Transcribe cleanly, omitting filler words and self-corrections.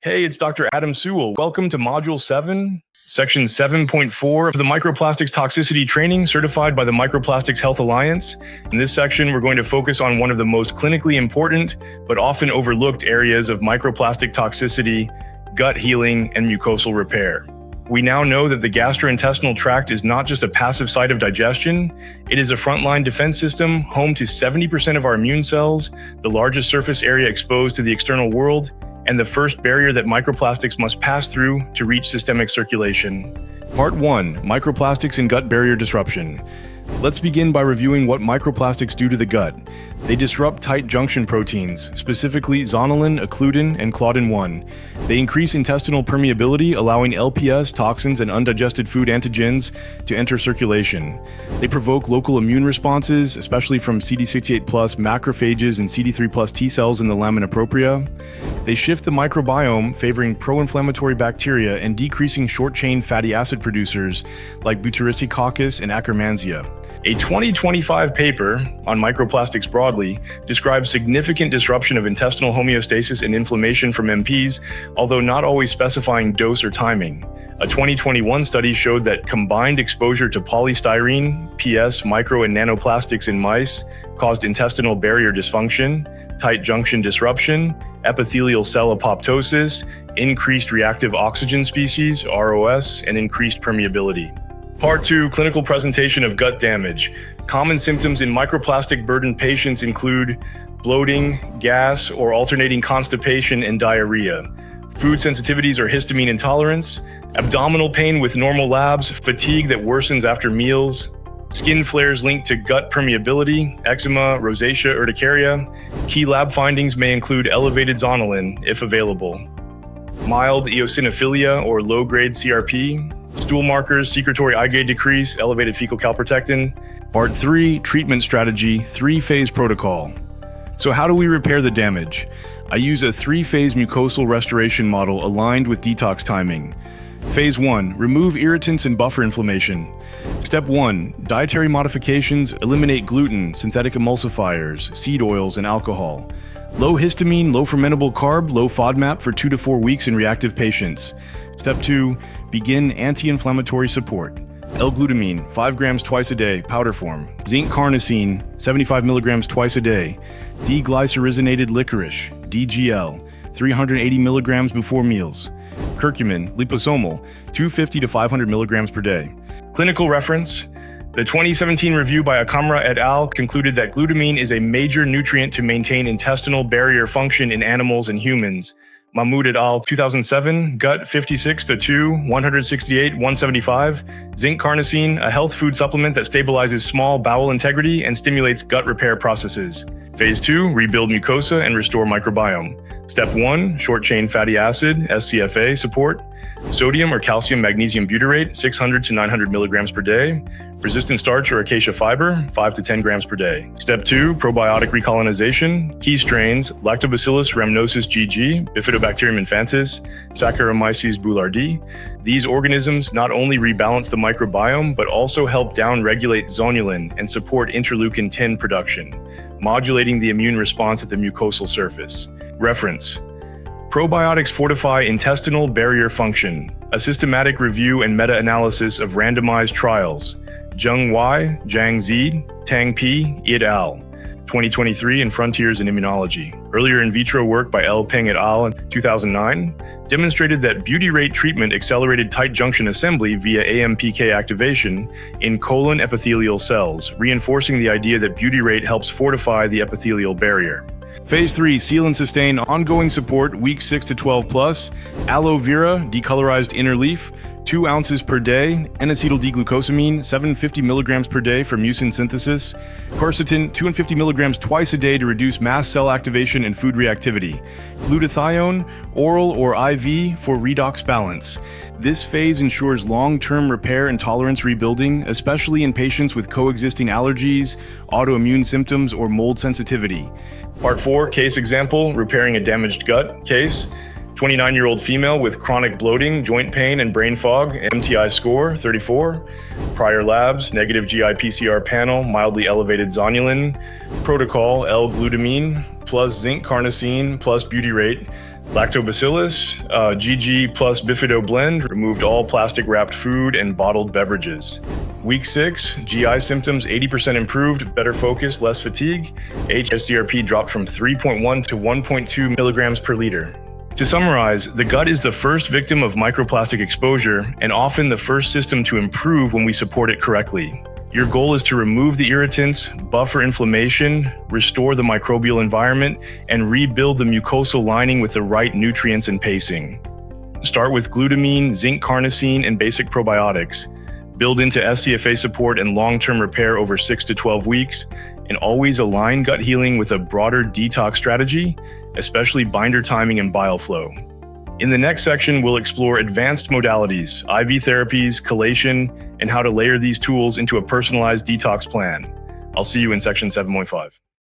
Hey, it's Dr. Adam Sewell. Welcome to Module 7, Section 7.4 of the Microplastics Toxicity Training certified by the Microplastics Health Alliance. In this section, we're going to focus on one of the most clinically important but often overlooked areas of microplastic toxicity, gut healing, and mucosal repair. We now know that the gastrointestinal tract is not just a passive site of digestion, it is a frontline defense system home to 70% of our immune cells, the largest surface area exposed to the external world, and the first barrier that microplastics must pass through to reach systemic circulation. Part 1. Microplastics and gut barrier disruption. Let's begin by reviewing what microplastics do to the gut. They disrupt tight junction proteins, specifically zonulin, occludin, and claudin-1. They increase intestinal permeability, allowing LPS, toxins, and undigested food antigens to enter circulation. They provoke local immune responses, especially from CD68+ macrophages and CD3+ T cells in the lamina propria. They shift the microbiome, favoring pro-inflammatory bacteria and decreasing short-chain fatty acid producers like Butyricicoccus and Akkermansia. A 2025 paper on microplastics broadly describes significant disruption of intestinal homeostasis and inflammation from MPs, although not always specifying dose or timing. A 2021 study showed that combined exposure to polystyrene, PS, micro and nanoplastics in mice caused intestinal barrier dysfunction, tight junction disruption, epithelial cell apoptosis, increased reactive oxygen species, ROS, and increased permeability. Part 2. Clinical presentation of gut damage. Common symptoms in microplastic-burdened patients include bloating, gas, or alternating constipation and diarrhea, food sensitivities or histamine intolerance, abdominal pain with normal labs, fatigue that worsens after meals, skin flares linked to gut permeability, eczema, rosacea, urticaria. Key lab findings may include elevated zonulin, if available, mild eosinophilia or low-grade CRP, stool markers, secretory IgA decrease, elevated fecal calprotectin. Part 3. Treatment strategy, 3-phase protocol. So how do we repair the damage? I use a 3-phase mucosal restoration model aligned with detox timing. Phase 1. Remove irritants and buffer inflammation. Step 1. Dietary modifications, eliminate gluten, synthetic emulsifiers, seed oils, and alcohol. Low histamine, low fermentable carb, low FODMAP for 2 to 4 weeks in reactive patients. Step 2. Begin anti-inflammatory support. L-glutamine, 5 grams twice a day, powder form. Zinc carnosine, 75 milligrams twice a day. D-glycyrrhizinated licorice, DGL, 380 milligrams before meals. Curcumin, liposomal, 250 to 500 milligrams per day. Clinical reference. The 2017 review by Akkermansia et al. Concluded that glutamine is a major nutrient to maintain intestinal barrier function in animals and humans. Mahmoud et al. 2007, Gut 56-2, 168, 175. Zinc carnosine, a health food supplement that stabilizes small bowel integrity and stimulates gut repair processes. Phase 2, rebuild mucosa and restore microbiome. Step 1, short-chain fatty acid, SCFA support. Sodium or calcium magnesium butyrate, 600 to 900 milligrams per day. Resistant starch or acacia fiber, 5 to 10 grams per day. Step 2, probiotic recolonization. Key strains, Lactobacillus rhamnosus GG, Bifidobacterium infantis, Saccharomyces boulardii. These organisms not only rebalance the microbiome, but also help down-regulate zonulin and support interleukin-10 production, modulating the immune response at the mucosal surface. Reference. Probiotics fortify intestinal barrier function. A systematic review and meta-analysis of randomized trials. Zheng Y, Zhang Z, Tang P, et al. 2023 in Frontiers in Immunology. Earlier in vitro work by L. Peng et al. In 2009 demonstrated that butyrate treatment accelerated tight junction assembly via AMPK activation in colon epithelial cells, reinforcing the idea that butyrate helps fortify the epithelial barrier. Phase 3, seal and sustain ongoing support, weeks 6 to 12 plus. Aloe vera, decolorized inner leaf, 2 ounces per day. N-acetyl D-glucosamine, 750 milligrams per day for mucin synthesis. Quercetin, 250 milligrams twice a day to reduce mast cell activation and food reactivity. Glutathione, oral or IV for redox balance. This phase ensures long-term repair and tolerance rebuilding, especially in patients with coexisting allergies, autoimmune symptoms, or mold sensitivity. Part 4, case example, repairing a damaged gut case. 29-year-old female with chronic bloating, joint pain, and brain fog, MTI score 34. Prior labs, negative GI PCR panel, mildly elevated zonulin. Protocol, L-glutamine plus zinc carnosine plus butyrate. Lactobacillus, GG plus bifido blend, removed all plastic wrapped food and bottled beverages. Week 6, GI symptoms 80% improved, better focus, less fatigue. HSCRP dropped from 3.1 to 1.2 milligrams per liter. To summarize, the gut is the first victim of microplastic exposure and often the first system to improve when we support it correctly. Your goal is to remove the irritants, buffer inflammation, restore the microbial environment, and rebuild the mucosal lining with the right nutrients and pacing. Start with glutamine, zinc carnosine, and basic probiotics. Build into SCFA support and long-term repair over 6 to 12 weeks, and always align gut healing with a broader detox strategy, especially binder timing and bile flow. In the next section, we'll explore advanced modalities, IV therapies, chelation, and how to layer these tools into a personalized detox plan. I'll see you in section 7.5.